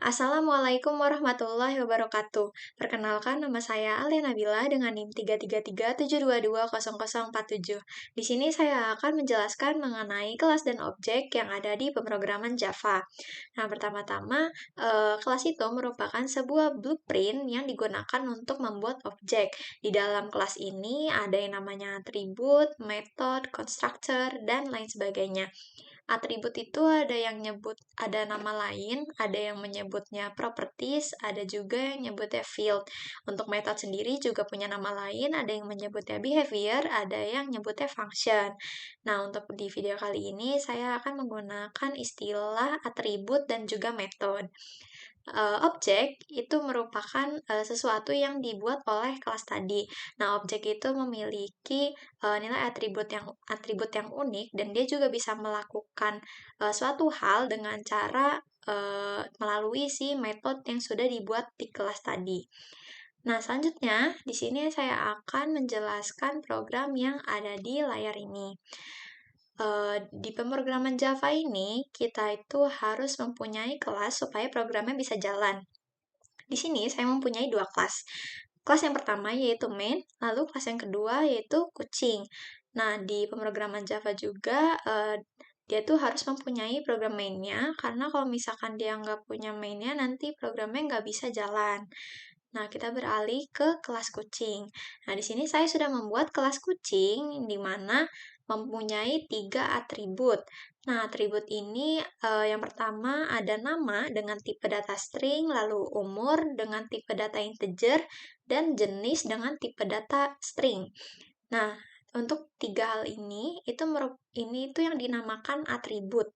Assalamualaikum warahmatullahi wabarakatuh. Perkenalkan, nama saya Alia Nabila dengan NIM 33372200047. Di sini saya akan menjelaskan mengenai kelas dan objek yang ada di pemrograman Java. Nah, pertama-tama, kelas itu merupakan sebuah blueprint yang digunakan untuk membuat objek. Di dalam kelas ini ada yang namanya atribut, method, constructor, dan lain sebagainya. Atribut itu ada yang nyebut ada nama lain, ada yang menyebutnya properties, ada juga yang nyebutnya field. Untuk method sendiri juga punya nama lain, ada yang menyebutnya behavior, ada yang nyebutnya function. Nah, untuk di video kali ini saya akan menggunakan istilah atribut dan juga method. Objek itu merupakan sesuatu yang dibuat oleh kelas tadi. Nah, objek itu memiliki nilai atribut yang unik dan dia juga bisa melakukan suatu hal dengan cara melalui si metode yang sudah dibuat di kelas tadi. Nah, selanjutnya di sini saya akan menjelaskan program yang ada di layar ini. Di pemrograman Java ini, kita itu harus mempunyai kelas supaya programnya bisa jalan. Di sini saya mempunyai dua kelas. Kelas yang pertama yaitu main, lalu kelas yang kedua yaitu kucing. Nah, di pemrograman Java juga, dia tuh harus mempunyai program mainnya, karena kalau misalkan dia nggak punya mainnya, nanti programnya nggak bisa jalan. Nah, kita beralih ke kelas kucing. Nah, di sini saya sudah membuat kelas kucing, di mana mempunyai 3 atribut. Nah, atribut ini yang pertama ada nama dengan tipe data string, lalu umur dengan tipe data integer, dan jenis dengan tipe data string. Nah, untuk 3 hal ini, itu yang dinamakan atribut.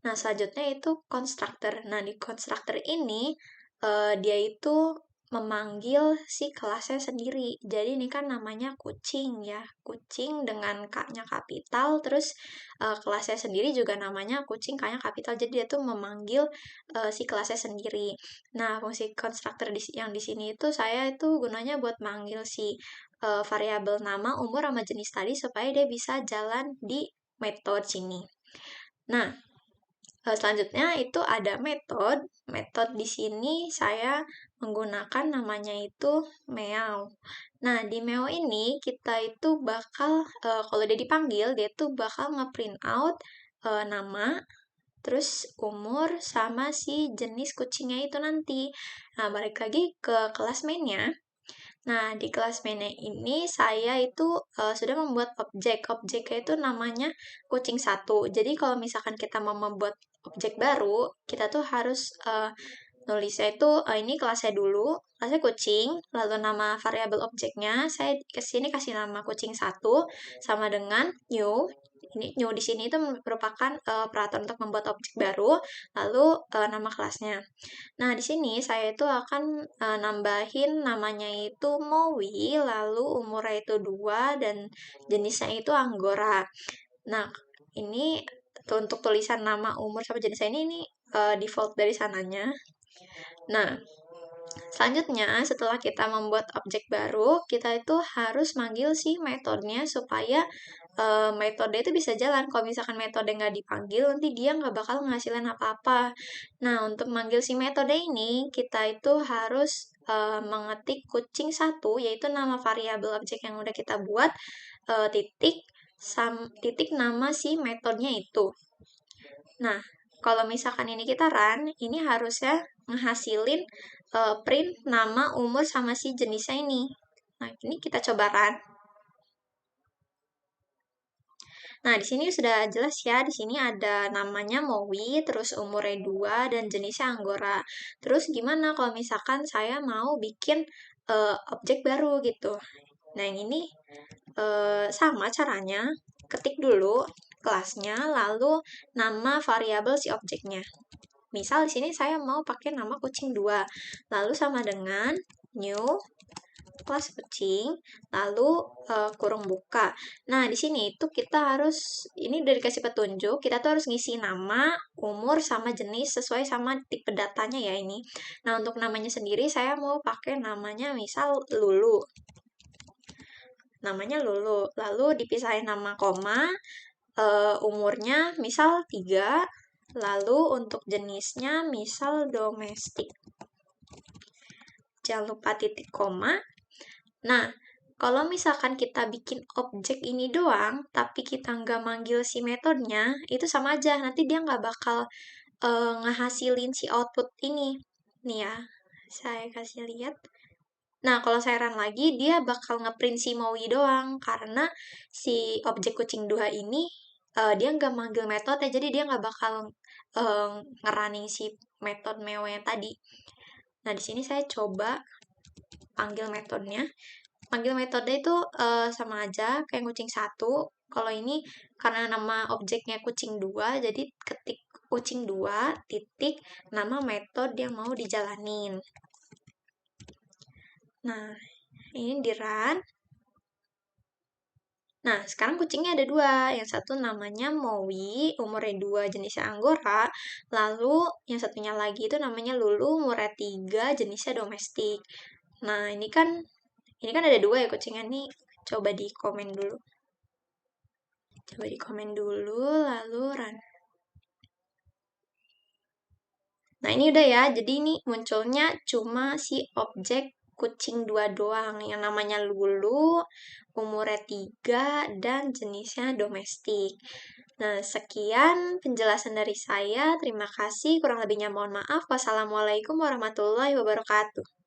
Nah, selanjutnya itu constructor. Nah, di constructor ini, dia itu memanggil si kelasnya sendiri. Jadi ini kan namanya kucing ya, kucing dengan K-nya kapital, terus kelasnya sendiri juga namanya kucing K-nya kapital. Jadi dia tuh memanggil si kelasnya sendiri. Nah, fungsi constructor yang di sini itu saya itu gunanya buat manggil si variabel nama, umur, sama jenis tadi supaya dia bisa jalan di metode sini. Nah, selanjutnya itu ada metode. Metode di sini saya menggunakan namanya itu meow. Nah, di meow ini kita itu bakal, kalau dia dipanggil, dia tuh bakal nge-print out nama, terus umur, sama si jenis kucingnya itu nanti. Nah, balik lagi ke kelas mainnya. Nah, di kelas mainnya ini saya itu sudah membuat objek. Objeknya itu namanya kucing satu. Jadi kalau misalkan kita mau membuat objek baru, kita tuh harus nulisnya itu ini kelasnya dulu, kelasnya kucing, lalu nama variabel objeknya saya kesini kasih nama kucing satu sama dengan new. Ini new di sini itu merupakan peraturan untuk membuat objek baru, lalu nama kelasnya. Nah, di sini saya itu akan nambahin namanya itu Mowi, lalu umurnya itu 2, dan jenisnya itu Anggora. Nah, ini untuk tulisan nama, umur, sama jenisnya ini default dari sananya. Nah, selanjutnya setelah kita membuat objek baru, kita itu harus manggil si metodenya supaya metode itu bisa jalan. Kalau misalkan metode nggak dipanggil, nanti dia nggak bakal ngasilin apa-apa. Nah, untuk manggil si metode ini, kita itu harus mengetik kucing satu, yaitu nama variabel objek yang udah kita buat, titik nama si metodenya itu. Nah, kalau misalkan ini kita run, ini harusnya ngehasilin print nama, umur, sama si jenisnya ini. Nah, ini kita coba run. Nah, di sini sudah jelas ya, di sini ada namanya Mowi, terus umurnya 2, dan jenisnya Anggora. Terus gimana kalau misalkan saya mau bikin objek baru gitu? Nah, yang ini sama caranya, ketik dulu kelasnya, lalu nama variabel si objeknya. Misal di sini saya mau pakai nama kucing 2, lalu sama dengan new kelas kucing, lalu kurung buka. Nah, di sini itu kita harus, ini udah dikasih petunjuk, kita tuh harus ngisi nama, umur, sama jenis sesuai sama tipe datanya ya ini. Nah, untuk namanya sendiri saya mau pakai namanya misal Lulu. Namanya Lulu. Lalu dipisahin nama koma, umurnya misal 3, Lalu untuk jenisnya misal domestik. Jangan lupa titik koma. Nah, kalau misalkan kita bikin objek ini doang, tapi kita nggak manggil si metodenya, itu sama aja. Nanti dia nggak bakal ngehasilin si output ini. Nih ya, saya kasih lihat. Nah, kalau saya run lagi, dia bakal ngeprint si Maui doang, karena si objek kucing 2 ini, dia nggak manggil metode, jadi dia nggak bakal ngerunning si metode Meo yang tadi. Nah, di sini saya coba panggil metodenya. Panggil metode itu sama aja kayak kucing 1. Kalau ini karena nama objeknya kucing 2, jadi ketik kucing 2 titik nama metode yang mau dijalanin. Nah, ini di run. Nah, sekarang kucingnya ada 2. Yang satu namanya Mowi, umurnya 2, jenisnya Anggora. Lalu yang satunya lagi itu namanya Lulu, umurnya 3, jenisnya domestik. Nah, ini kan ada 2 ya kucingnya nih. Coba di komen dulu. Lalu run. Nah, ini udah ya. Jadi ini munculnya cuma si objek kucing 2 doang. Yang namanya Lulu, umurnya 3, dan jenisnya domestik. Nah, sekian penjelasan dari saya. Terima kasih. Kurang lebihnya mohon maaf. Wassalamualaikum warahmatullahi wabarakatuh.